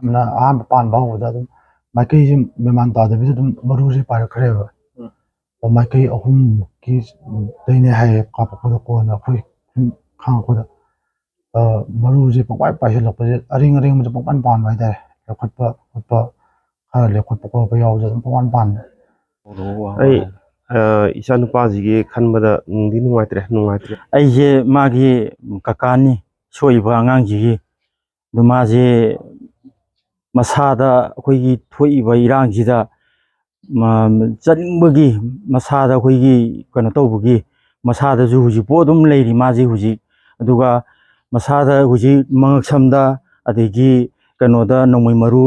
ꯌꯥꯝꯅ ꯑꯍꯥꯟꯕ ꯄꯥꯟꯕ ꯍꯧꯕꯗ ꯑꯗꯨꯝ ꯃꯥꯏꯀꯩꯁꯤ ꯃꯦꯃꯥꯟ ꯇꯥꯗꯕꯤꯗ ꯑꯗꯨꯝ ꯃꯔꯨꯁꯤ ꯄꯥꯏꯔꯛꯈ꯭ꯔꯦꯕ ꯃꯥꯏꯀꯩ ꯑꯍꯨꯝꯃꯨꯛꯀꯤ ꯗꯩꯅꯦ ꯍꯥꯏꯌꯦ ꯀꯥꯞꯄꯛꯄꯗ ꯀꯣꯟꯅ ꯑꯩꯈꯣꯏ ꯁꯨꯝ ꯈꯪꯉꯛꯄꯗ ꯃꯔꯨꯁꯤ ꯄꯪꯄꯥꯏ ꯄꯥꯏꯁꯤꯜꯂꯛꯄꯁꯦ ꯑꯔꯦꯡ ꯑꯔꯦꯡꯕꯁꯦ ꯄꯪꯄꯥꯟ ꯄꯥꯟꯕ ꯍꯥꯏꯇꯥꯔꯦ ꯂꯧꯈꯠꯄ ꯈꯣꯠꯄ ꯈꯔ ꯂꯦꯞꯈꯠꯄ ꯈꯣꯠꯄ ꯌꯥꯎꯕꯁꯦ ꯑꯗꯨꯝ ꯄꯪꯄꯥꯟ ꯄꯥꯟꯕ ꯑꯩ ꯏꯆꯥ ꯅꯨꯄꯥꯁꯤꯒꯤ ꯈꯟꯕꯗ ꯅꯨꯡꯗꯤ ꯅꯨꯡꯉꯥꯏꯇ꯭ꯔꯦ ꯑꯩꯁꯦ ꯃꯥꯒꯤ ꯀꯀꯥꯅꯤ ꯁꯣꯛꯏꯕ ꯑꯉꯥꯡꯁꯤꯒꯤ ꯑꯗꯨ ꯃꯥꯁꯦ ꯃꯁꯥꯗ ꯑꯩꯈꯣꯏꯒꯤ ꯊꯣꯛꯏꯕ ꯏꯔꯥꯡꯁꯤꯗ ꯆꯠꯅꯤꯡꯕꯒꯤ ꯃꯁꯥꯗ ꯑꯩꯈꯣꯏꯒꯤ ꯀꯩꯅꯣ ꯇꯧꯕꯒꯤ ꯃꯁꯥꯗꯁꯨ ꯍꯧꯖꯤꯛꯐꯥꯎ ꯑꯗꯨꯝ ꯂꯩꯔꯤ ꯃꯥꯁꯤ ꯍꯧꯖꯤꯛ ꯑꯗꯨꯒ ꯃꯁꯥꯗ ꯍꯧꯖꯤꯛ ꯃꯉꯛꯁꯝꯗ ꯑꯗꯒꯤ ꯀꯩꯅꯣꯗ ꯅꯣꯡꯃꯩ ꯃꯔꯨ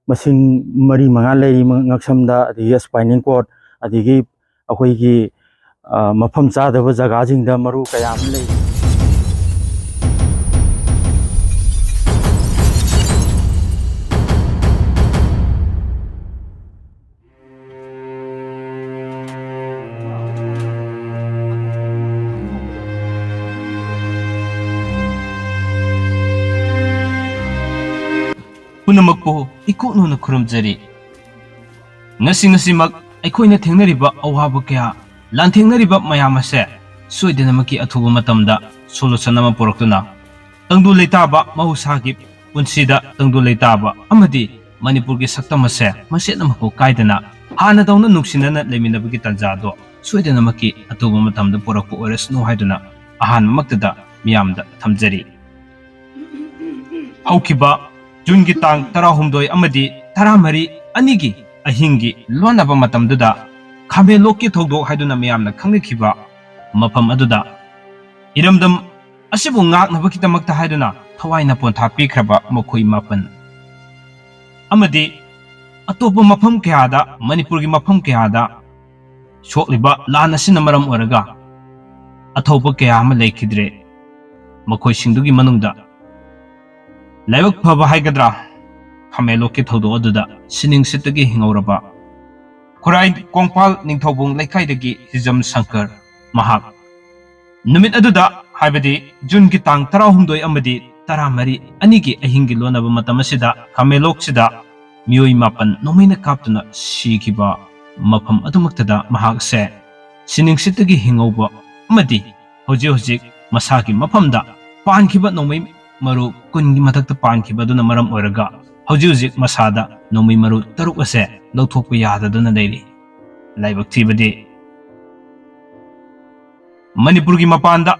ꯃꯁꯤꯡ 4-5 ꯂꯩꯔꯤ ꯉꯛꯁꯝꯗ ꯑꯗꯒꯤ ꯁ꯭ꯄꯥꯏꯅꯤꯡ ꯀꯣꯔꯗ ꯑꯗꯒꯤ ꯑꯩꯈꯣꯏꯒꯤ ꯃꯐꯝ ꯆꯥꯗꯕ ꯖꯒꯥꯁꯤꯡꯗ ꯃꯔꯨ ꯀꯌꯥ ꯑꯃ ꯂꯩꯔꯤ ꯄꯨꯝꯅꯃꯛꯄꯨ ꯏꯀꯣꯛꯅꯅ ꯈꯨꯔꯨꯝꯖꯔꯤ ꯉꯁꯤꯃꯛ ꯑꯩꯈꯣꯏꯅ ꯊꯦꯡꯅꯔꯤꯕ ꯑꯋꯥꯕ ꯀꯌꯥ ꯂꯥꯟꯊꯦꯡꯅꯔꯤꯕ ꯃꯌꯥꯝ ꯑꯁꯦ ꯁꯣꯏꯗꯅꯃꯛꯀꯤ ꯑꯊꯨꯕ ꯃꯇꯝꯗ ꯁꯣꯂꯨꯁꯟ ꯑꯃ ꯄꯨꯔꯛꯇꯨꯅ ꯇꯪꯗꯨ ꯂꯩꯇꯥꯕ ꯃꯍꯧꯁꯥꯒꯤ ꯄꯨꯟꯁꯤꯗ ꯇꯪꯗꯨ ꯂꯩꯇꯥꯕ ꯑꯃꯗꯤ ꯃꯅꯤꯄꯨꯔꯒꯤ ꯁꯛꯇꯝ ꯑꯁꯦ ꯃꯆꯦꯠ ꯑꯃꯐꯥꯎ ꯀꯥꯏꯗꯅ ꯍꯥꯟꯅ ꯗꯧꯅ ꯅꯨꯡꯁꯤꯅꯅ ꯂꯩꯃꯤꯟꯅꯕꯒꯤ ꯇꯥꯟꯖꯥꯗꯣ ꯁꯣꯏꯗꯅꯃꯛꯀꯤ ꯑꯊꯨꯕ ꯃꯇꯝꯗ ꯄꯨꯔꯛꯄ ꯑꯣꯏꯔꯁꯅꯨ ꯍꯥꯏꯗꯨꯅ ꯑꯍꯥꯟꯕꯃꯛꯇꯗ ꯃꯤꯌꯥꯝꯗ ꯊꯝꯖꯔꯤ ꯍꯧꯈꯤꯕ ꯖꯨꯟꯒꯤ ꯇꯥꯡ 16 ꯑꯃꯗꯤ 14 ꯑꯅꯤꯒꯤ ꯑꯍꯤꯡꯒꯤ ꯂꯣꯟꯅꯕ ꯃꯇꯝꯗꯨꯗ ꯈꯥꯃꯦꯟꯂꯣꯛꯀꯤ ꯊꯧꯗꯣꯛ ꯍꯥꯏꯗꯨꯅ ꯃꯌꯥꯝꯅ ꯈꯪꯅꯈꯤꯕ ꯃꯐꯝ ꯑꯗꯨꯗ ꯏꯔꯝꯗꯝ ꯑꯁꯤꯕꯨ ꯉꯥꯛꯅꯕꯒꯤꯗꯃꯛꯇ ꯍꯥꯏꯗꯨꯅ ꯊꯋꯥꯏꯅ ꯄꯣꯟꯊꯥ ꯄꯤꯈ꯭ꯔꯕ ꯃꯈꯣꯏ 9 ꯑꯃꯗꯤ ꯑꯇꯣꯞꯄ ꯃꯐꯝ ꯀꯌꯥꯗ ꯃꯅꯤꯄꯨꯔꯒꯤ ꯃꯐꯝ ꯀꯌꯥꯗ ꯁꯣꯛꯂꯤꯕ ꯂꯥꯟ ꯑꯁꯤꯅ ꯃꯔꯝ ꯑꯣꯏꯔꯒ ꯑꯊꯧꯕ ꯀꯌꯥ ꯑꯃ ꯂꯩꯈꯤꯗ꯭ꯔꯦ ꯃꯈꯣꯏꯁꯤꯡꯗꯨꯒꯤ ꯃꯅꯨꯡꯗ ꯂꯥꯏꯕꯛ ꯐꯕ ꯍꯥꯏꯒꯗ꯭ꯔꯥ ꯈꯥꯃꯦꯟꯂꯣꯛꯀꯤ ꯊꯧꯗꯣꯛ ꯑꯗꯨꯗ ꯁꯤꯅꯤꯡ ꯁꯤꯠꯇꯒꯤ ꯍꯤꯡꯍꯧꯔꯕ ꯈꯨꯔꯥꯏ ꯀꯣꯡꯄꯥꯜ ꯅꯤꯡꯊꯧꯕꯨꯡ ꯂꯩꯀꯥꯏꯗꯒꯤ ꯍꯤꯖꯝ ꯁꯪꯀꯔ ꯃꯍꯥꯛ ꯅꯨꯃꯤꯠ ꯑꯗꯨꯗ ꯍꯥꯏꯕꯗꯤ ꯖꯨꯟꯒꯤ ꯇꯥꯡ 16 ꯑꯃꯗꯤ 14 ꯑꯅꯤꯒꯤ ꯑꯍꯤꯡꯒꯤ ꯂꯣꯟꯅꯕ ꯃꯇꯝ ꯑꯁꯤꯗ ꯈꯥꯃꯦꯟꯂꯣꯛꯁꯤꯗ ꯃꯤꯑꯣꯏ 9 ꯅꯣꯡꯃꯩꯅ ꯀꯥꯞꯇꯨꯅ ꯁꯤꯈꯤꯕ ꯃꯐꯝ ꯑꯗꯨꯃꯛꯇꯗ ꯃꯍꯥꯛꯁꯦ ꯁꯤꯅꯤꯡ ꯁꯤꯠꯇꯒꯤ ꯍꯤꯡꯍꯧꯕ ꯑꯃꯗꯤ ꯍꯧꯖꯤꯛ ꯃꯁꯥꯒꯤ ꯃꯐꯝꯗ ꯄꯥꯟꯈꯤꯕ ꯅꯣꯡꯃꯩ ꯃꯔꯨ 10ꯒꯤ ꯃꯊꯛꯇ ꯄꯥꯟꯈꯤꯕꯗꯨꯅ ꯃꯔꯝ ꯑꯣꯏꯔꯒ ꯍꯧꯖꯤꯛ ꯃꯁꯥꯗ ꯅꯣꯡꯃꯩ ꯃꯔꯨ 6 ꯑꯁꯦ ꯂꯧꯊꯣꯛꯄ ꯌꯥꯗꯗꯨꯅ ꯂꯩꯔꯤ ꯂꯥꯏꯕꯛ ꯊꯤꯕꯗꯤ ꯃꯅꯤꯄꯨꯔꯒꯤ ꯃꯄꯥꯟꯗ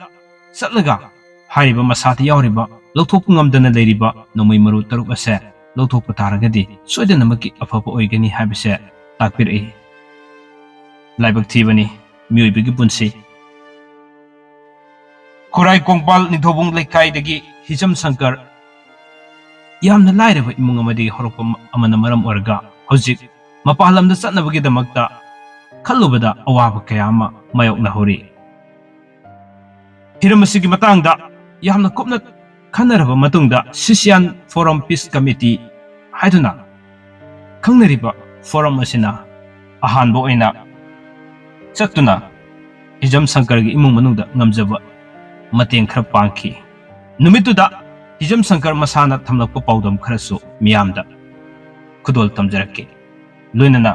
ꯆꯠꯂꯒ ꯍꯥꯏꯔꯤꯕ ꯃꯁꯥꯗ ꯌꯥꯎꯔꯤꯕ ꯂꯧꯊꯣꯛꯄ ꯉꯝꯗꯅ ꯂꯩꯔꯤꯕ ꯅꯣꯡꯃꯩ ꯃꯔꯨ 6 ꯑꯁꯦ ꯂꯧꯊꯣꯛꯄ ꯇꯥꯔꯒꯗꯤ ꯁꯣꯏꯗꯅꯃꯛꯀꯤ ꯑꯐꯕ ꯑꯣꯏꯒꯅꯤ ꯍꯥꯏꯕꯁꯦ ꯇꯥꯛꯄꯤꯔꯛꯏ ꯂꯥꯏꯕꯛ ꯊꯤꯕꯅꯤ ꯃꯤꯑꯣꯏꯕꯒꯤ ꯄꯨꯟꯁꯤ ꯈꯨꯔꯥꯏ ꯀꯣꯡꯄꯥꯜ ꯅꯤꯡꯊꯧꯕꯨꯡ ꯂꯩꯀꯥꯏꯗꯒꯤ ꯍꯤꯖꯝ ꯁꯪꯀꯔ ꯌꯥꯝꯅ ꯂꯥꯏꯔꯕ ꯏꯃꯨꯡ ꯑꯃꯗꯒꯤ ꯍꯧꯔꯛꯄ ꯑꯃꯅ ꯃꯔꯝ ꯑꯣꯏꯔꯒ ꯍꯧꯖꯤꯛ ꯃꯄꯥꯟ ꯂꯝꯗ ꯆꯠꯅꯕꯒꯤꯗꯃꯛꯇ ꯈꯜꯂꯨꯕꯗ ꯑꯋꯥꯕ ꯀꯌꯥ ꯑꯃ ꯃꯥꯌꯣꯛꯅꯍꯧꯔꯤ ꯍꯤꯔꯝ ꯑꯁꯤꯒꯤ ꯃꯇꯥꯡꯗ ꯌꯥꯝꯅ ꯀꯨꯞꯅ ꯈꯟꯅꯔꯕ ꯃꯇꯨꯡꯗ ꯁꯤꯁꯤꯌꯥꯟ ꯐꯣꯔꯝ ꯄꯤꯁ ꯀꯃꯤꯇꯤ ꯍꯥꯏꯗꯨꯅ ꯈꯪꯅꯔꯤꯕ ꯐꯣꯔꯝ ꯑꯁꯤꯅ ꯑꯍꯥꯟꯕ ꯑꯣꯏꯅ ꯆꯠꯇꯨꯅ ꯍꯤꯖꯝ ꯁꯪꯀꯔꯒꯤ ꯏꯃꯨꯡ ꯃꯅꯨꯡꯗ ꯉꯝꯖꯕ ꯃꯇꯦꯡ ꯈꯔ ꯄꯥꯡꯈꯤ ꯅꯨꯃꯤꯠꯇꯨꯗ ꯍꯤꯖꯝ ꯁꯪꯀꯔ ꯃꯁꯥꯅ ꯊꯝꯂꯛꯄ ꯄꯥꯎꯗꯝ ꯈꯔꯁꯨ ꯃꯤꯌꯥꯝꯗ ꯈꯨꯗꯣꯜ ꯇꯝꯖꯔꯛꯈꯤ ꯂꯣꯏꯅꯅ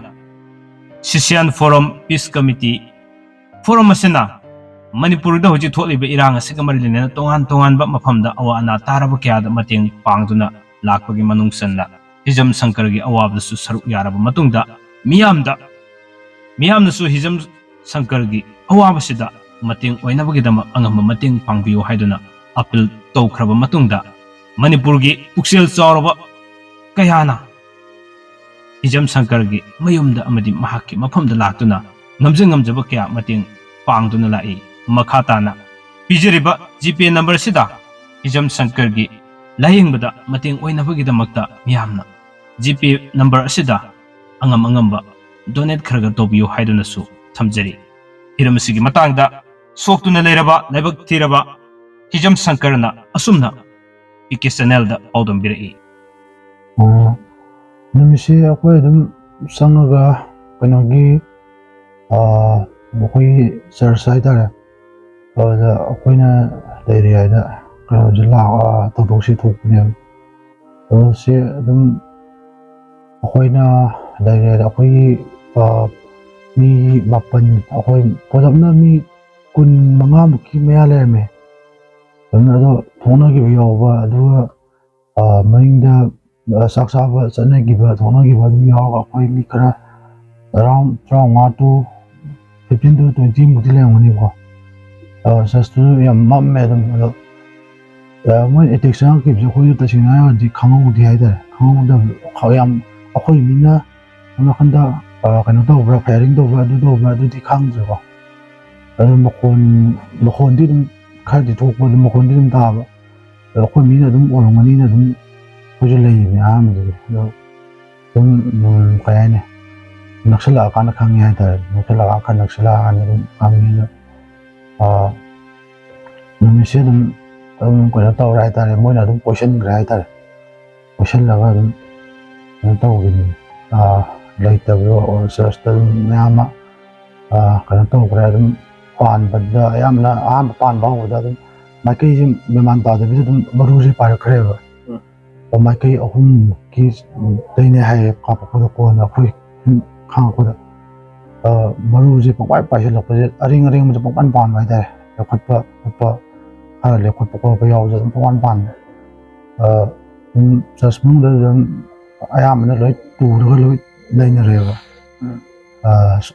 ꯁꯤꯁꯤꯌꯥꯟ ꯐꯣꯔꯝ ꯄꯤꯁ ꯀꯃꯤꯇꯤ ꯐꯣꯔꯝ ꯑꯁꯤꯅ ꯃꯅꯤꯄꯨꯔꯗ ꯍꯧꯖꯤꯛ ꯊꯣꯛꯂꯤꯕ ꯏꯔꯥꯡ ꯑꯁꯤꯒ ꯃꯔꯤ ꯂꯩꯅꯅ ꯇꯣꯉꯥꯟꯕ ꯃꯐꯝꯗ ꯑꯋꯥ ꯑꯅꯥ ꯇꯥꯔꯕ ꯀꯌꯥꯗ ꯃꯇꯦꯡ ꯄꯥꯡꯗꯨꯅ ꯂꯥꯛꯄꯒꯤ ꯃꯅꯨꯡ ꯆꯟꯅ ꯍꯤꯖꯝ ꯁꯪꯀꯔꯒꯤ ꯑꯋꯥꯕꯗꯁꯨ ꯁꯔꯨꯛ ꯌꯥꯔꯕ ꯃꯇꯨꯡꯗ ꯃꯤꯌꯥꯝꯅꯁꯨ ꯍꯤꯖꯝ ꯁꯪꯀꯔꯒꯤ ꯑꯋꯥꯕꯁꯤꯗ ꯃꯇꯦꯡ ꯑꯣꯏꯅꯕꯒꯤꯗꯃꯛ ꯑꯉꯝꯕ ꯃꯇꯦꯡ ꯄꯥꯡꯕꯤꯌꯨ ꯍꯥꯏꯗꯨꯅ ꯑꯄꯤꯜ ꯇꯧꯈ꯭ꯔꯕ ꯃꯇꯨꯡꯗ ꯃꯅꯤꯄꯨꯔꯒꯤ ꯄꯨꯛꯆꯦꯜ ꯆꯥꯎꯔꯕ ꯀꯌꯥꯅ ꯍꯤꯖꯝ ꯁꯪꯀꯔꯒꯤ ꯃꯌꯨꯝꯗ ꯑꯃꯗꯤ ꯃꯍꯥꯛꯀꯤ ꯃꯐꯝꯗ ꯂꯥꯛꯇꯨꯅ ꯉꯝꯖꯕ ꯀꯌꯥ ꯃꯇꯦꯡ ꯄꯥꯡꯗꯨꯅ ꯂꯥꯛꯏ ꯃꯈꯥ ꯇꯥꯅ ꯄꯤꯖꯔꯤꯕ ꯖꯤꯄꯦ ꯅꯝꯕꯔꯁꯤꯗ ꯍꯤꯖꯝ ꯁꯪꯀꯔꯒꯤ ꯂꯥꯌꯦꯡꯕꯗ ꯃꯇꯦꯡ ꯑꯣꯏꯅꯕꯒꯤꯗꯃꯛꯇ ꯃꯤꯌꯥꯝꯅ ꯖꯤꯄꯦ ꯅꯝꯕꯔ ꯑꯁꯤꯗ ꯑꯉꯝꯕ ꯗꯣꯅꯦꯠ ꯈꯔ ꯇꯧꯕꯤꯌꯨ ꯍꯥꯏꯗꯨꯅꯁꯨ ꯊꯝꯖꯔꯤ ꯍꯤꯔꯝ ꯑꯁꯤꯒꯤ ꯃꯇꯥꯡꯗ ꯁꯣꯛꯇꯨꯅ ꯂꯩꯔꯕ ꯂꯥꯏꯕꯛ ꯊꯤꯔꯕ ꯍꯤꯖꯝ ꯁꯪꯀꯔꯅ ꯑꯁꯨꯝꯅ ꯄꯤꯀꯦ ꯆꯦꯅꯦꯜꯗ ꯄꯥꯎꯗꯝꯕꯤꯔꯛꯏ ꯅꯨꯃꯤꯠꯁꯤ ꯑꯩꯈꯣꯏ ꯑꯗꯨꯝ ꯆꯪꯉꯒ ꯀꯩꯅꯣꯒꯤ ꯑꯩꯈꯣꯏꯒꯤ ꯆꯔꯆ ꯍꯥꯏꯇꯥꯔꯦ ꯑꯗꯨꯗ ꯑꯩꯈꯣꯏꯅ ꯂꯩꯔꯤꯉꯩꯗ ꯀꯩꯅꯣꯁꯤ ꯊꯧꯗꯣꯛꯁꯤ ꯊꯣꯛꯄꯅꯦꯕ ꯑꯗꯣ ꯁꯤ ꯑꯗꯨꯝ ꯑꯩꯈꯣꯏꯅ ꯂꯩꯔꯦ ꯑꯩꯈꯣꯏꯒꯤ ꯃꯤ ꯃꯥꯄꯟ ꯑꯩꯈꯣꯏ ꯄꯨꯂꯞꯅ ꯃꯤ 15ꯃꯨꯛꯀꯤ ꯃꯌꯥ ꯂꯩꯔꯝꯃꯦ ꯑꯗꯣ ꯊꯣꯛꯅꯈꯤꯕ ꯌꯥꯎꯕ ꯑꯗꯨꯒ ꯃꯅꯤꯡꯗ ꯆꯥꯛ ꯆꯥꯕ ꯆꯠꯅꯈꯤꯕ ꯊꯣꯛꯅꯈꯤꯕ ꯑꯗꯨꯝ ꯌꯥꯎꯔꯒ ꯑꯩꯈꯣꯏ ꯃꯤ ꯈꯔ ꯑꯔꯥꯎꯟ 25 to 15 to 20 ꯃꯨꯛꯇꯤ ꯂꯩꯔꯝꯒꯅꯤꯀꯣ ꯆꯔꯆꯇꯨꯁꯨ ꯌꯥꯝ ꯃꯝꯃꯦ ꯑꯗꯨꯝ ꯑꯗꯣ ꯃꯣꯏ ꯑꯦꯇꯦꯛ ꯆꯪꯉꯛꯈꯤꯕꯁꯦ ꯑꯩꯈꯣꯏꯁꯨ ꯇꯁꯦꯡꯅ ꯍꯥꯏꯔꯒꯗꯤ ꯈꯪꯍꯧꯗꯦ ꯍꯥꯏꯇꯥꯔꯦ ꯈꯪꯍꯧꯗꯕ ꯌꯥꯝ ꯑꯩꯈꯣꯏ ꯃꯤꯅ ꯅꯥꯀꯟꯗ ꯀꯩꯅꯣ ꯇꯧꯕ꯭ꯔꯥ ꯐꯥꯌꯔꯤꯡ ꯇꯧꯕ꯭ꯔꯥ ꯑꯗꯨ ꯇꯧꯕ꯭ꯔꯥ ꯑꯗꯨꯗꯤ ꯈꯪꯗ꯭ꯔꯦꯀꯣ ꯑꯗꯨ ꯃꯈꯣꯟꯗꯤ ꯑꯗꯨꯝ ꯈꯔꯗꯤ ꯊꯣꯛꯄ ꯑꯗꯨꯝ ꯃꯈꯣꯟꯗꯤ ꯑꯗꯨꯝ ꯇꯥꯕ ꯑꯗꯣ ꯑꯩꯈꯣই ꯃꯤꯅ ꯑꯗꯨꯝ ꯑꯣꯏꯔꯝꯒꯅꯤꯅ ꯑꯗꯨꯝ ꯑꯩꯈꯣꯏꯁꯨ ꯂꯩꯕꯅꯦ ꯑꯍꯥꯟꯕꯗꯗꯤ ꯑꯗꯣ ꯑꯗꯨꯝ ꯀꯩ ꯍꯥꯏꯅꯤ ꯅꯛꯁꯜꯂꯛꯑꯀꯥꯟꯗ ꯈꯪꯉꯦ ꯍꯥꯏꯇꯥꯔꯦ ꯅꯛꯁꯜꯂꯛꯑꯀꯥꯟꯗ ꯑꯗꯨꯝ ꯈꯪꯉꯦ ꯑꯗꯣ ꯅꯨꯃꯤꯠꯁꯦ ꯑꯗꯨꯝ ꯀꯩꯅꯣ ꯇꯧꯔꯦ ꯍꯥꯏꯇꯥꯔꯦ ꯃꯣꯏꯅ ꯑꯗꯨꯝ ꯀꯣꯏꯁꯟꯈ꯭ꯔꯦ ꯍꯥꯏꯇꯥꯔꯦ ꯀꯣꯏꯁꯜꯂꯒ ꯑꯗꯨꯝ ꯀꯩꯅꯣ ꯇꯧꯈꯤꯕꯅꯤ ꯂꯩꯇꯕꯗꯣ ꯆꯔꯆꯇ ꯑꯗꯨꯝ ꯃꯌꯥꯝ ꯑꯃ ꯀꯩꯅꯣ ꯇꯧꯈ꯭ꯔꯦ ꯑꯗꯨꯝ ꯄꯥꯟꯕꯗ ꯑꯌꯥꯝꯕꯅ ꯑꯍꯥꯟꯕ ꯄꯥꯟꯕ ꯍꯧꯕꯗ ꯑꯗꯨꯝ ꯃꯥꯏꯀꯩꯁꯦ ꯃꯦꯃꯥꯟ ꯇꯥꯗꯕꯤꯗ ꯑꯗꯨꯝ ꯃꯔꯨꯁꯦ ꯄꯥꯏꯔꯛꯈ꯭ꯔꯦꯕ ꯃꯥꯏꯀꯩ 3ꯃꯨꯛꯀꯤ ꯗꯩꯅꯦ ꯍꯥꯏꯌꯦ ꯀꯥꯞꯄꯛꯄꯗ ꯀꯣꯟꯅ ꯑꯩꯈꯣꯏ ꯁꯨꯝ ꯈꯪꯉꯛꯄꯗ ꯃꯔꯨꯁꯦ ꯄꯪꯄꯥꯏ ꯄꯥꯏꯁꯤꯜꯂꯛꯄꯁꯦ ꯑꯔꯦꯡꯕꯁꯦ ꯄꯪꯄꯥꯟ ꯄꯥꯟꯕ ꯍꯥꯏꯇꯥꯔꯦ ꯂꯧꯈꯠꯄ ꯈꯣꯠꯄ ꯈꯔ ꯂꯦꯞꯈꯠꯄ ꯈꯣꯠꯄ ꯌꯥꯎꯕꯁꯦ ꯑꯗꯨꯝ ꯄꯪꯄꯥꯟ ꯄꯥꯟꯕ ꯆꯔꯆ ꯃꯅꯨꯡꯗ ꯑꯗꯨꯝ ꯑꯌꯥꯝꯕꯅ ꯂꯣꯏ ꯇꯨꯔꯒ ꯂꯣꯏ ꯂꯩꯅꯔꯦꯕ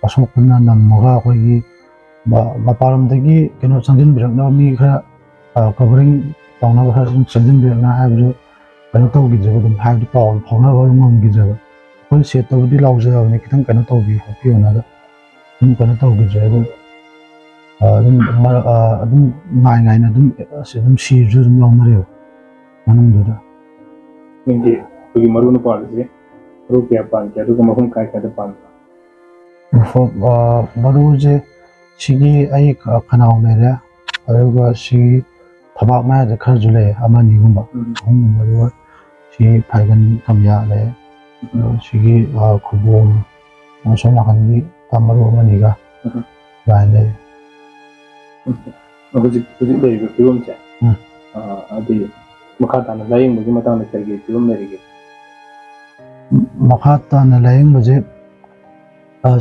ꯑꯁꯣꯛꯄꯅ ꯅꯝꯃꯒ ꯑꯩꯈꯣꯏꯒꯤ ꯃꯄꯥꯟꯂꯣꯝꯗꯒꯤ ꯀꯩꯅꯣ ꯆꯪꯁꯤꯟꯕꯤꯔꯛꯅꯕ ꯃꯤ ꯈꯔ ꯀꯚꯔꯤꯡ ꯇꯧꯅꯕ ꯈꯔ ꯁꯨꯝ ꯆꯪꯁꯤꯟꯕꯤꯔꯛꯅ ꯍꯥꯏꯕꯁꯨ ꯀꯩꯅꯣ ꯇꯧꯈꯤꯗ꯭ꯔꯦꯕ ꯑꯗꯨꯝ ꯍꯥꯏꯕꯗꯤ ꯄꯥꯎ ꯐꯥꯎꯅꯕ ꯑꯗꯨꯝ ꯉꯝꯈꯤꯗ꯭ꯔꯦꯕ ꯑꯩꯈꯣꯏ ꯁꯦꯠꯇꯕꯨꯗꯤ ꯂꯥꯎꯖꯕꯅꯤ ꯈꯤꯇꯪ ꯀꯩꯅꯣ ꯇꯧꯕꯤꯌꯨ ꯈꯣꯠꯄꯤꯌꯨꯅ ꯑꯗꯨꯝ ꯀꯩꯅꯣ ꯇꯧꯈꯤꯗ꯭ꯔꯦ ꯑꯗꯨꯝ ꯉꯥꯏꯅ ꯑꯗꯨꯝ ꯁꯤꯕꯁꯨ ꯑꯗꯨꯝ ꯌꯥꯎꯅꯔꯦꯕ ꯃꯅꯨꯡꯗꯨꯗ ꯅꯪꯒꯤ ꯑꯩꯈꯣꯏꯒꯤ ꯃꯔꯨꯅ ꯄꯥꯜꯂꯤꯁꯦ ꯃꯔꯨ ꯀꯌꯥ ꯄꯥꯟꯒꯦ ꯑꯗꯨꯒ ꯃꯐꯝ ꯀꯥꯏꯗ ꯄꯥꯟꯕ꯭ꯔꯥ ꯃꯔꯨꯁꯦ ꯁꯤꯒꯤ ꯑꯩ ꯈꯅꯥꯎ ꯂꯩꯔꯦ ꯑꯗꯨꯒ ꯁꯤꯒꯤ ꯊꯕꯥꯛ ꯃꯌꯥꯗ ꯈꯔꯁꯨ ꯂꯩ 1-2ꯒꯨꯝꯕ 3ꯒꯨꯝꯕ ꯑꯗꯨꯒ ꯁꯤꯒꯤ ꯐꯥꯏꯒꯟ ꯊꯝꯌꯥ ꯂꯩ ꯁꯤꯒꯤ ꯈꯨꯕꯣꯝ ꯑꯁꯣꯝ ꯅꯥꯀꯟꯒꯤ ꯃꯔꯨ 1-2ꯒ ꯑꯗꯨꯃꯥꯏꯅ ꯂꯩ ꯍꯧꯖꯤꯛ ꯂꯩꯔꯤꯕ ꯐꯤꯕꯝꯁꯦ ꯍꯥꯏꯗꯤ ꯃꯈꯥ ꯇꯥꯅ ꯂꯥꯌꯦꯡꯕꯒꯤ ꯃꯇꯥꯡꯗ ꯀꯔꯤ ꯐꯤꯕꯝ ꯂꯩꯔꯤꯒꯦ ꯃꯈꯥ ꯇꯥꯅ ꯂꯥꯌꯦꯡꯕꯁꯦ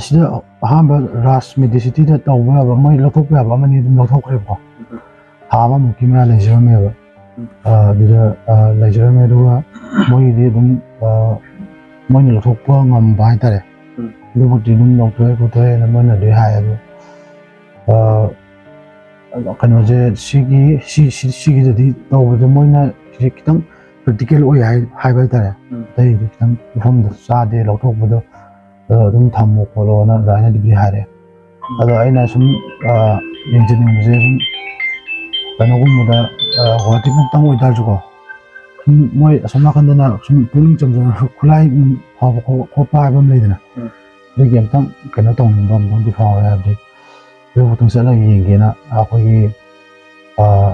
ꯁꯤꯗ ꯑꯍꯥꯟꯕ ꯔꯥꯖ ꯃꯦꯗꯤꯁꯤꯇꯤꯗ ꯇꯧꯕ ꯌꯥꯕ ꯃꯣꯏ ꯂꯧꯊꯣꯛꯄ ꯌꯥꯕ 1-2 ꯑꯗꯨꯝ ꯂꯧꯊꯣꯛꯈ꯭ꯔꯦꯕꯀꯣ ꯊꯥ 1ꯃꯨꯛꯀꯤ ꯃꯌꯥ ꯂꯩꯖꯔꯝꯃꯦꯕ ꯑꯗꯨꯗ ꯂꯩꯖꯔꯝꯃꯦ ꯑꯗꯨꯒ ꯃꯣꯏꯒꯤꯗꯤ ꯑꯗꯨꯝ ꯃꯣꯏꯅ ꯂꯧꯊꯣꯛꯄ ꯉꯝꯕ ꯍꯥꯏꯇꯥꯔꯦ ꯑꯗꯨꯃꯛꯇꯤ ꯑꯗꯨꯝ ꯂꯧꯊꯣꯛꯑꯦ ꯈꯣꯠꯊꯣꯛꯑꯦꯅ ꯃꯣꯏꯅꯗꯤ ꯍꯥꯏ ꯑꯗꯣ ꯀꯩꯅꯣꯁꯦ ꯁꯤꯒꯤꯗꯗꯤ ꯇꯧꯕꯗ ꯃꯣꯏꯅ ꯈꯤꯇꯪ ꯀ꯭ꯔꯤꯇꯤꯀꯦꯜ ꯑꯣꯏ ꯍꯥꯏꯕ ꯍꯥꯏꯇꯥꯔꯦ ꯑꯇꯩꯗꯤ ꯈꯤꯇꯪ ꯃꯐꯝꯗ ꯆꯥꯗꯦ ꯂꯧꯊꯣꯛꯄꯗꯣ ꯑꯗꯨꯝ ꯊꯝꯃꯣ ꯈꯣꯠꯂꯣꯅ ꯑꯗꯨꯃꯥꯏꯅꯗꯤ ꯍꯥꯏꯔꯦ ꯑꯗꯣ ꯑꯩꯅ ꯁꯨꯝ ꯌꯦꯡꯖꯅꯤꯡꯕꯁꯦ ꯁꯨꯝ ꯀꯩꯅꯣꯒꯨꯝꯕꯗ ꯒꯨꯋꯥꯍꯥꯇꯤꯃꯨꯛꯇꯪ ꯑꯣꯏꯇꯥꯔꯁꯨꯀꯣ ꯁꯨꯝ ꯃꯣꯏ ꯑꯁꯣꯝ ꯅꯥꯀꯟꯗꯅ ꯁꯨꯝ ꯄꯨꯛꯅꯤꯡ ꯆꯝꯖꯅ ꯈꯨꯠꯂꯥꯏ ꯐꯕ ꯈꯣꯠꯄ ꯍꯥꯏꯕ ꯑꯃ ꯂꯩꯗꯅ ꯑꯗꯨꯒꯤ ꯑꯝꯇꯪ ꯀꯩꯅꯣ ꯇꯧꯅꯤꯡꯕ ꯑꯝꯇꯪꯗꯤ ꯐꯥꯎꯋꯦ ꯍꯥꯏꯕꯗꯤ ꯑꯗꯨꯕꯨꯛꯇꯪ ꯆꯠꯂꯒ ꯌꯦꯡꯒꯦꯅ ꯑꯩꯈꯣꯏꯒꯤ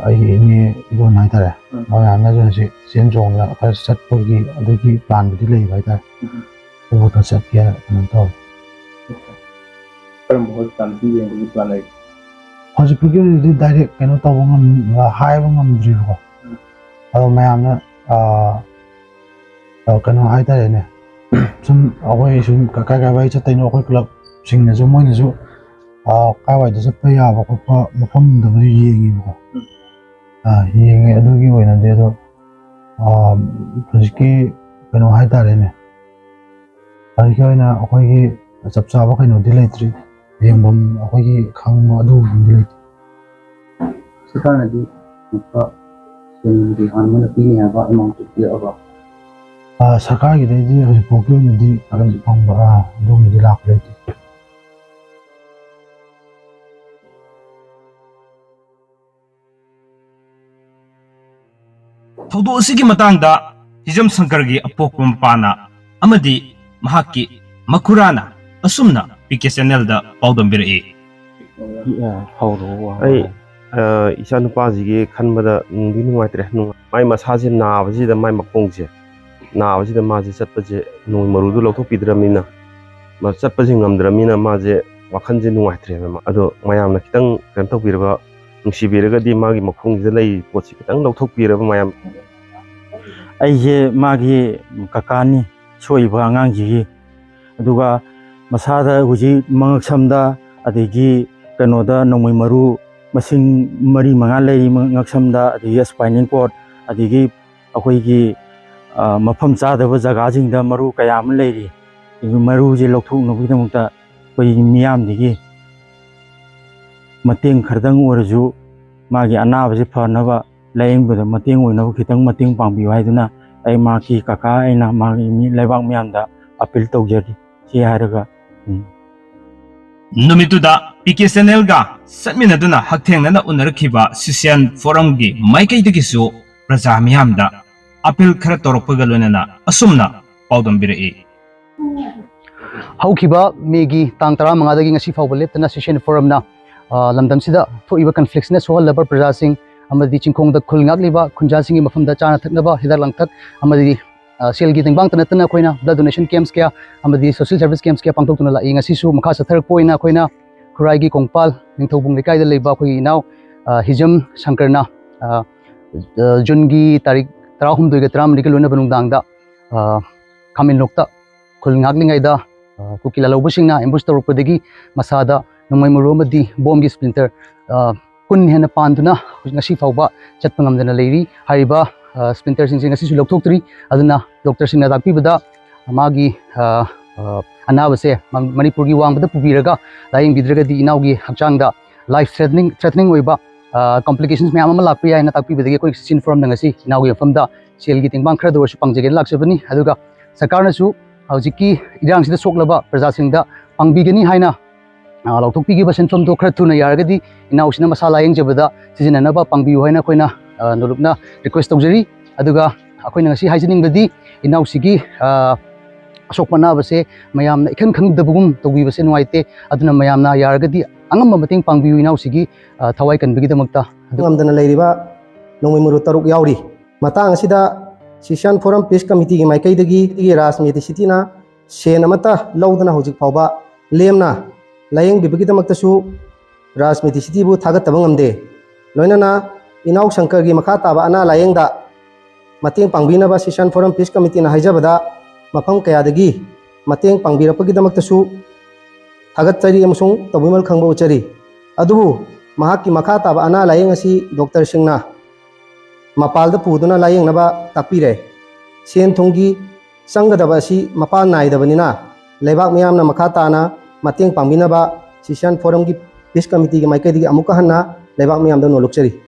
ꯑꯩꯒꯤ ꯏꯅꯦ ꯏꯗꯣꯟ ꯍꯥꯏꯇꯥꯔꯦ ꯃꯌꯥꯝꯅꯁꯨ ꯍꯧꯖꯤꯛ ꯆꯦꯟ ꯆꯣꯡꯅ ꯈꯔ ꯆꯠꯄꯒꯤ ꯑꯗꯨꯒꯤ ꯄ꯭ꯂꯥꯟꯕꯨꯗꯤ ꯂꯩꯕ ꯍꯥꯏꯇꯥꯔꯦ ꯑꯗꯨꯕꯨꯛꯇꯪ ꯆꯠꯀꯦꯅ ꯀꯩꯅꯣ ꯇꯧꯋꯦ ꯀꯔꯝꯕ ꯍꯣꯁꯄꯤꯇꯥꯜꯗ ꯌꯦꯡꯕꯒꯤ ꯄ꯭ꯂꯥꯟ ꯂꯩ ꯍꯧꯖꯤꯛꯄꯨꯒꯤ ꯑꯣꯏꯅꯗꯤ ꯗꯥꯏꯔꯦꯛ ꯀꯩꯅꯣ ꯇꯧꯕ ꯍꯥꯏꯕ ꯉꯝꯗ꯭ꯔꯤꯕꯀꯣ ꯑꯗꯣ ꯃꯌꯥꯝꯅ ꯀꯩꯅꯣ ꯍꯥꯏꯇꯥꯔꯦꯅꯦ ꯁꯨꯝ ꯑꯩꯈꯣꯏ ꯁꯨꯝ ꯀꯥꯏ ꯆꯠꯇꯣꯏꯅꯣ ꯑꯩꯈꯣꯏ ꯀ꯭ꯂꯕꯁꯤꯡꯅꯁꯨ ꯃꯣꯏꯅꯁꯨ ꯀꯥꯏꯋꯥꯏꯗ ꯆꯠꯄ ꯌꯥꯕ ꯈꯣꯠꯄ ꯃꯐꯝꯗꯕꯨꯗꯤ ꯌꯦꯡꯉꯤꯕꯀꯣ ꯌꯦꯡꯉꯦ ꯑꯗꯨꯒꯤ ꯑꯣꯏꯅꯗꯤ ꯑꯗꯣ ꯍꯧꯖꯤꯛꯀꯤ ꯀꯩꯅꯣ ꯍꯥꯏꯇꯥꯔꯦꯅꯦ ꯍꯧꯖꯤꯛꯀꯤ ꯑꯣꯏꯅ ꯑꯩꯈꯣꯏꯒꯤ ꯆꯞ ꯆꯥꯕ ꯀꯩꯅꯣꯗꯤ ꯂꯩꯇ꯭ꯔꯤ ꯌꯦꯡꯐꯝ ꯑꯩꯈꯣꯏꯒꯤ ꯈꯪꯕ ꯑꯗꯨꯒꯨꯝꯕꯗꯤ ꯂꯩꯇꯦ ꯁꯔꯀꯥꯔꯅꯗꯤ ꯑꯃꯨꯛꯀ ꯁꯦꯜꯒꯤ ꯍꯥꯟꯅ ꯄꯤꯅꯤ ꯍꯥꯏꯕ ꯑꯦꯃꯥꯎꯟꯇꯨ ꯄꯤꯔꯛꯑꯕ ꯁꯔꯀꯥꯔꯒꯤꯗꯩꯗꯤ ꯍꯧꯖꯤꯛꯐꯥꯎꯒꯤ ꯑꯣꯏꯅꯗꯤ ꯐꯪꯕ ꯑꯗꯨꯒꯨꯝꯕꯗꯤ ꯂꯥꯛꯄ ꯂꯩꯇꯦ ꯊꯧꯗꯣꯛ ꯑꯁꯤꯒꯤ ꯃꯇꯥꯡꯗ ꯍꯤꯖꯝ ꯁꯪꯀꯔꯒꯤ ꯑꯄꯣꯛꯄ ꯃꯄꯥꯅ ꯑꯃꯗꯤ ꯃꯍꯥꯛꯀꯤ ꯃꯈꯨꯔꯥꯅ ꯑꯁꯨꯝꯅ ꯄꯤके ꯆꯦꯅꯦꯜꯗ ꯄꯥꯎꯗꯝꯕꯤꯔꯛꯏ ꯑꯩ ꯏꯆꯥ ꯅꯨꯄꯥꯁꯤꯒꯤ ꯈꯟꯕꯗ ꯅꯨꯡꯗꯤ ꯅꯨꯡꯉꯥꯏꯇ꯭ꯔꯦ ꯃꯥꯏ ꯃꯁꯥꯁꯦ ꯅꯥꯕꯁꯤꯗ ꯃꯥꯏ ꯃꯈꯣꯡꯁꯦ ꯅꯥꯕꯁꯤꯗ ꯃꯥꯁꯦ ꯆꯠꯄꯁꯦ ꯅꯣꯡ ꯃꯔꯨꯗꯨ ꯂꯧꯊꯣꯛꯄꯤꯗ꯭ꯔꯕꯅꯤꯅ ꯆꯠꯄꯁꯦ ꯉꯝꯗ꯭ꯔꯕꯅꯤna ꯃꯥꯁꯦ ꯋꯥꯈꯟꯁꯦ ꯅꯨꯡꯉꯥꯏꯇ꯭ꯔꯦꯕ ꯑꯗꯣ ꯃꯌꯥꯝꯅ ꯈꯤꯇꯪ ꯀꯩꯅꯣ ꯇꯧꯕꯤꯔꯒ ꯅꯨꯡꯁꯤꯕꯤꯔꯒꯗꯤ ꯃꯥꯒꯤ ꯃꯈꯣꯡꯁꯤꯗ ꯂꯩ ꯄꯣꯠꯁꯤ ꯈꯤꯇꯪ ꯂꯧꯊꯣꯛꯄꯤꯔꯕ ꯃꯌꯥꯝ ꯑꯩꯁꯦ ꯃꯥꯒꯤ ꯀꯀꯥꯅꯤ ꯁꯣꯛꯏꯕ ꯑꯉꯥꯡꯁꯤꯒꯤ ꯑꯗꯨꯒ ꯃꯁꯥꯗ ꯍꯧꯖꯤꯛ ꯃꯉꯛꯁꯝꯗ ꯑꯗꯒꯤ ꯀꯩꯅꯣꯗ ꯅꯣꯡꯃꯩ ꯃꯔꯨ ꯃꯁꯤꯡ 4-5 ꯂꯩꯔꯤ ꯉꯛꯁꯝꯗ ꯑꯗꯒꯤ ꯁ꯭ꯄꯥꯏꯅꯤꯡ ꯀꯣꯔꯗ ꯑꯗꯒꯤ ꯑꯩꯈꯣꯏꯒꯤ ꯃꯐꯝ ꯆꯥꯗꯕ ꯖꯒꯥꯁꯤꯡꯗ ꯃꯔꯨ ꯀꯌꯥ ꯑꯃ ꯂꯩꯔꯤ ꯃꯔꯨꯁꯦ ꯂꯧꯊꯣꯛꯅꯕꯒꯤꯗꯃꯛꯇ ꯑꯩꯈꯣꯏ ꯃꯤꯌꯥꯝꯗꯒꯤ ꯃꯇꯦꯡ ꯈꯔꯗꯪ ꯑꯣꯏꯔꯁꯨ ꯃꯥꯒꯤ ꯑꯅꯥꯕꯁꯦ ꯐꯅꯕ ꯂꯥꯌꯦꯡꯕꯗ ꯃꯇꯦꯡ ꯑꯣꯏꯅꯕ ꯈꯤꯇꯪ ꯃꯇꯦꯡ ꯄꯥꯡꯕꯤꯌꯨ ꯍꯥꯏꯗꯨꯅ ꯑꯩ ꯃꯍꯥꯛꯀꯤ ꯀꯀꯥ ꯑꯩꯅ ꯃꯥꯒꯤ ꯂꯩꯕꯥꯛ ꯃꯤꯌꯥꯝꯗ ꯑꯄꯤꯜ ꯇꯧꯖꯔꯤ ꯁꯤ ꯍꯥꯏꯔꯒ नुमितुदा पीके चैनलगा चटमिनदुना हकथेंगना उनरखिबा सिसियन फोरमगी माइकैदगिसु प्रजा मियामदा अपील खरा तौरपगा लोनना असुमना पाउदंबिरई हौखिबा Maggi Thang 15 ngasi fawba leptana session forumna lamdamsida thoiba conflictsna sohallaba prajasing amadi chingkhongda khulngagliba khunjasingi mafamda chana thaknaba hidak langthak amadi selgi tengbang tanatana khoina blood donation camps kya amadi social service camps kya pangtokuna la ingasi su makha satharak poina khoina khuraigi kongpal ningthobung lekai da leiba khoi naw hijam shankarna jungi tarik 16 ga 13 ga lona banungdang da khamin lokta khulngaklingai da kukila lobusingna ambush torupodagi masada nomai maromadi bomb splinter kun hena panduna ngasi fawba chatpangamdana leiri haiba splinter sing ngasi su lokthokri aduna doctor singna dakpibada magi anabase manipurgi wangbada pubiraga laing bidragadi inaugi hakchangda life threatening oiba complications me amama lakpi ya na takpibadagi koi sin from ngasi inaugi famda selgi tingbang khra dorsu pangjegen laksabani aduga sarkarna su hawjiki irangsida soklaba prajasingda pangbigani haina lautokpigi basenfam do khra thuna yaragadi inausina masala yengjabada sizinanaba pangbiu haina koina nolopna request tawjari aduga akoina ngasi haijening badi inausigi asokpana base mayamna ikhan khangdabugum tawbi base nuaite aduna mayamna yaragadi angamba mating pangbiu inausigi thawai kanbigi damakta ngamdana leiriba nongmai muru taruk yauri matang asida Session Forum Peace Committee ki maikaidagi Rajniti Sitina senamata laudana hojik fawba lemna layeng bibagi su Rajniti City bu thagataba ngamde loinana Inauk Shankar gi makha taba ana layeng da mateng pangbina ba Session Forum Peace Committee na haijabada mafam kayadagi mateng pangbirapagi su thagatchari amasung tabumal khangba uchari adubu mahakki makha taba ana layeng asi Dr. Singna mapalda puduna layeng naba takpire sen thonggi sangadaba si mapal naidabanina leibak miyamna makha tana mateng pangbina ba Session Forum gi Peace Committee gi maikaidagi amuka hanna leibak miyamda nolokchari